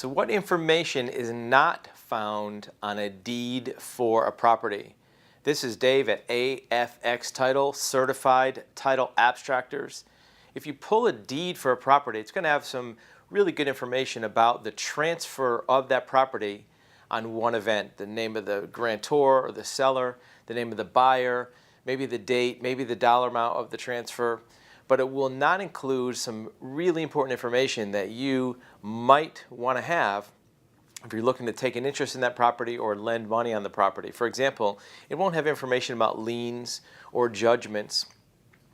So what information is not found on a deed for a property? This is Dave at AFX Title, Certified Title Abstractors. If you pull a deed for a property, it's going to have some really good information about the transfer of that property on one event. The name of the grantor or the seller, the name of the buyer, maybe the date, maybe the dollar amount of the transfer. But it will not include some really important information that you might want to have if you're looking to take an interest in that property or lend money on the property. For example, it won't have information about liens or judgments.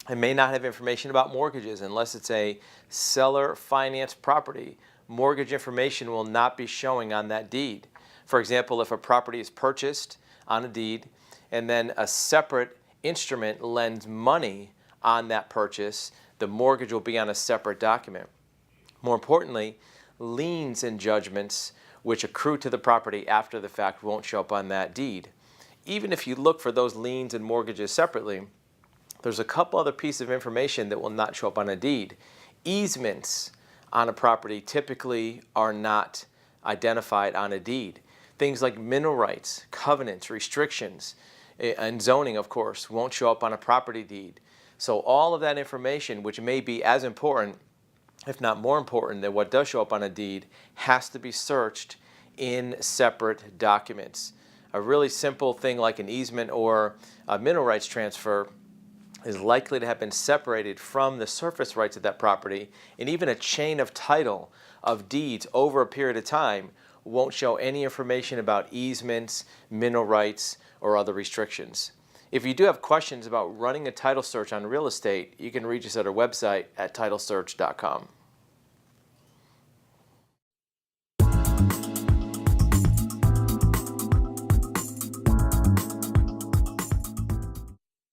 It may not have information about mortgages unless it's a seller financed property. Mortgage information will not be showing on that deed. For example, if a property is purchased on a deed and then a separate instrument lends money on that purchase, the mortgage will be on a separate document. More importantly, liens and judgments which accrue to the property after the fact won't show up on that deed. Even if you look for those liens and mortgages separately, there's a couple other pieces of information that will not show up on a deed. Easements on a property typically are not identified on a deed. Things like mineral rights, covenants, restrictions, and zoning, of course, won't show up on a property deed. So all of that information, which may be as important, if not more important than what does show up on a deed, has to be searched in separate documents. A really simple thing like an easement or a mineral rights transfer is likely to have been separated from the surface rights of that property, and even a chain of title of deeds over a period of time won't show any information about easements, mineral rights, or other restrictions. If you do have questions about running a title search on real estate, you can reach us at our website at titlesearch.com.